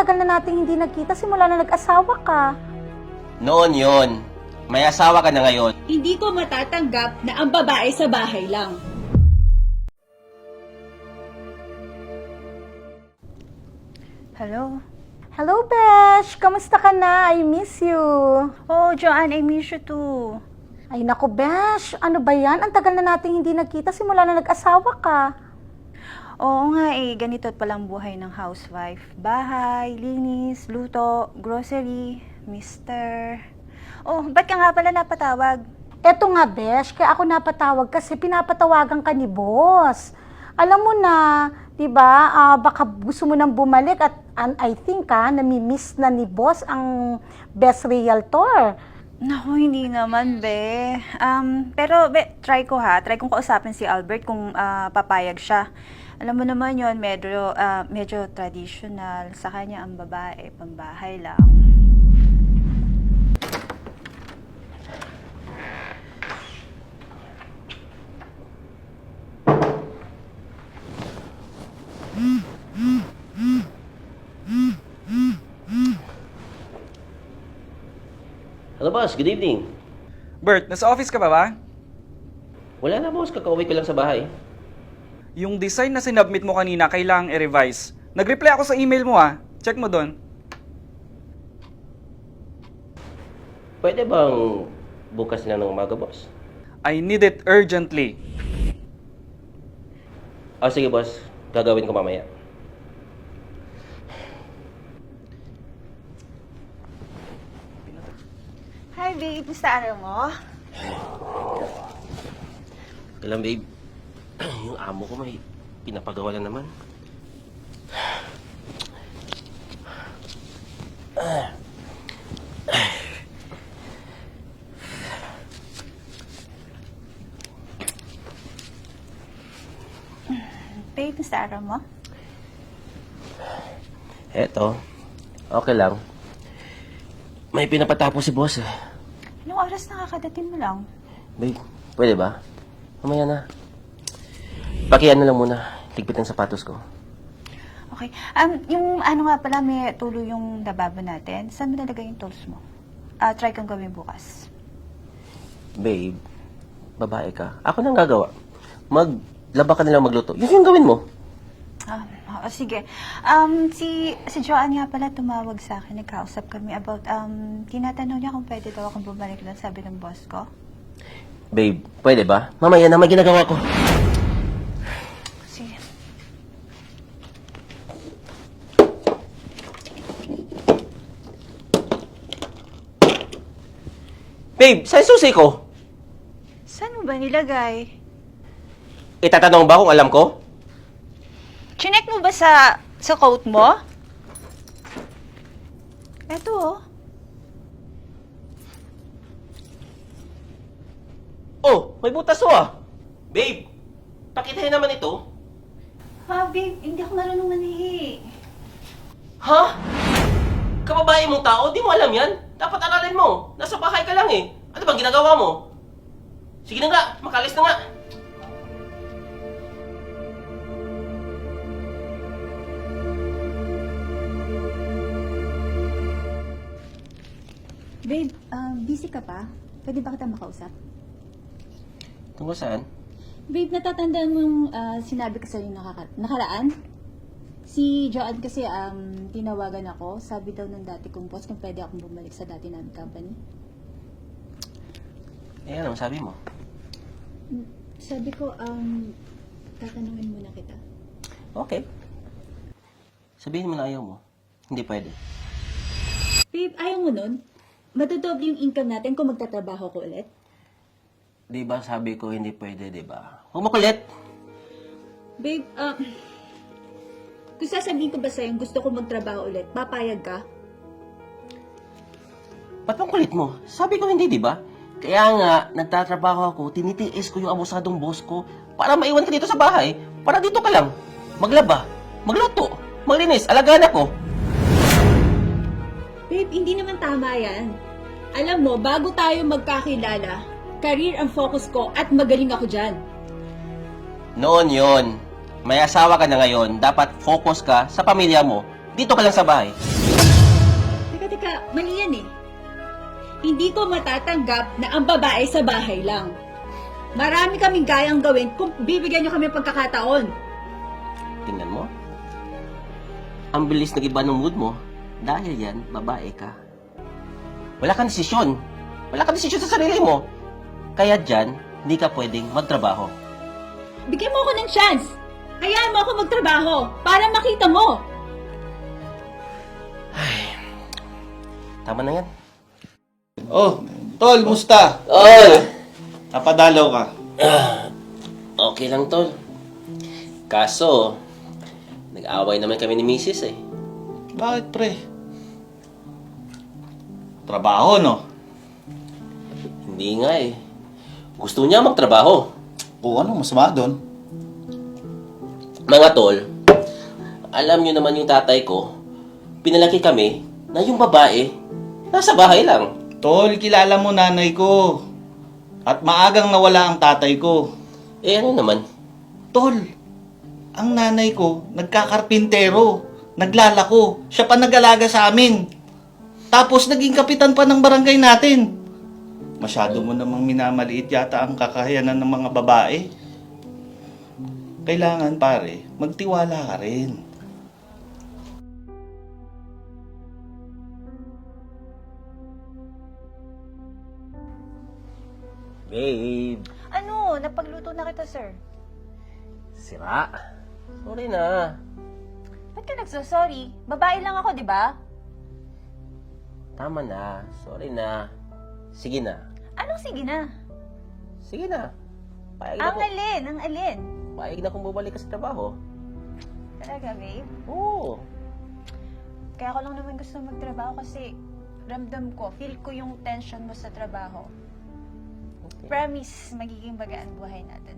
tagal na nating hindi nagkita simula na nag-asawa ka. Noon yon. May asawa ka na ngayon. Hindi ko matatanggap na ang babae sa bahay lang. Hello? Hello, Besh! Kamusta ka na? I miss you. Oh, Joanne, I miss you too. Ay naku, Besh! Ano ba yan? Ang tagal na nating hindi nagkita simula na nag-asawa ka. Oo nga ganito palang buhay ng housewife. Bahay, linis, luto, grocery, mister. Oh, ba't ka nga pala napatawag? Eto nga, Besh, kaya ako napatawag kasi pinapatawagan ka ni boss. Alam mo na, di ba, baka gusto mo nang bumalik at I think nami-miss na ni boss ang best realtor. Naku, hindi naman, be. Pero, be, try kong kausapin si Albert kung papayag siya. Alam mo naman yon, medyo traditional. Sa kanya ang babae, pambahay lang. Hello boss, good evening. Bert, nasa office ka ba? Wala na boss, kakauwi ko lang sa bahay. Yung design na sinubmit mo kanina, kailangang i-revise. Nag-reply ako sa email mo Check mo doon. Pwede bang bukas na ng umaga boss? I need it urgently. Sige boss, gagawin ko mamaya. Hi, babe. Gusto araw mo? Alam babe, yung amo ko may pinapagawa na naman. Babe, gusto araw mo? Eto, okay lang. May pinapatapos si boss Anong oras nakakadating mo lang? Babe, pwede ba? Mamaya na. Pakiyan na lang muna. Tigpit ang sapatos ko. Okay. Yung ano nga pala, may tulo yung lababo natin. Saan mo nalagay yung tools mo? Try kang gawin bukas. Babe, babae ka. Ako nang gagawa. Maglaba ka nilang magluto. Yun yung gawin mo. Sige. Si Joanne nga pala tumawag sa akin. Nagkausap kami about, tinatanong niya kung pwede daw akong bumalik lang, sabi ng boss ko. Babe, pwede ba? Mamaya na may ginagawa ko. Sige. Babe, saan susi ko? Saan mo ba nilagay? Itatanong ba kung alam ko? Chinek mo ba sa coat mo? Eto Oh, may butas Babe, pakitahin naman ito. Babe, hindi ako marunong manihi. Ha? Kababae mong tao, di mo alam yan? Dapat aralin mo. Nasa bahay ka lang Ano bang ginagawa mo? Sige na nga, makalis na nga. Babe, busy ka pa? Pwede ba kita makausap? Tungkol saan? Babe, natatandaan mong sinabi ko sa'yo nakaraan? Si Joanne kasi tinawagan ako. Sabi daw ng dati kong boss kung pwede akong bumalik sa dati namin company. Ano sabi mo? Sabi ko, tatanungin muna kita. Okay. Sabihin mo na ayaw mo. Hindi pwede. Babe, ayaw mo nun? Madodoble yung income natin kung magtatrabaho ko ulit? Di ba sabi ko hindi pwede, di ba? Huwag mo kulit. Babe, kung sasabihin ko ba sa'yo gusto ko magtrabaho ulit, papayag ka? Ba't bang kulit mo? Sabi ko hindi, di ba? Kaya nga, nagtatrabaho ako, tinitiis ko yung abusadong boss ko para maiwan ka dito sa bahay. Para dito ka lang. Maglaba, magluto, maglinis, alagaan ako. Babe, hindi naman tama yan. Alam mo, bago tayo magkakilala, career ang focus ko at magaling ako dyan. Noon yon. May asawa ka na ngayon, dapat focus ka sa pamilya mo. Dito ka lang sa bahay. Teka, mali yan eh. Hindi ko matatanggap na ang babae sa bahay lang. Marami kaming kayang gawin kung bibigyan nyo kami ng pagkakataon. Tingnan mo. Ang bilis nag-iba ng mood mo. Dahil yan, babae ka. Wala kang desisyon. Wala kang desisyon sa sarili mo. Kaya dyan, hindi ka pwedeng magtrabaho. Bigyan mo ako ng chance. Hayaan mo ako magtrabaho para makita mo. Tama na yan. Oh, Tol, musta? Tol! Napadalaw ka. Okay lang, Tol. Kaso, nag-away naman kami ni Mrs. eh. Bakit, pre? Trabaho, no? Hindi nga eh. Gusto niya magtrabaho. O ano, masama doon? Mga Tol, alam niyo naman yung tatay ko, pinalaki kami na yung babae, nasa bahay lang. Tol, kilala mo nanay ko. At maagang nawala ang tatay ko. Eh ano naman? Tol, ang nanay ko, nagkakarpintero, naglalako. Siya pa nag-alaga sa amin. Tapos naging kapitan pa ng barangay natin. Masyado mo namang minamaliit yata ang kakayanan ng mga babae. Kailangan, pare, magtiwala ka rin. Babe, Ano? Napagluto na kita, sir. sira. Sorry na. Ba't ka nagsasorry? Babae lang ako, di ba? Tama na. Sorry na. Sige na. Anong sige na? Sige na. Payag na Ang ko. alin? Ang alin? Payag na kung bumalik ka sa trabaho. Talaga, babe? Oo. Kaya ko lang naman gusto magtrabaho kasi ramdam ko, feel ko yung tension mo sa trabaho. Okay. Promise, magiging bagaan buhay natin.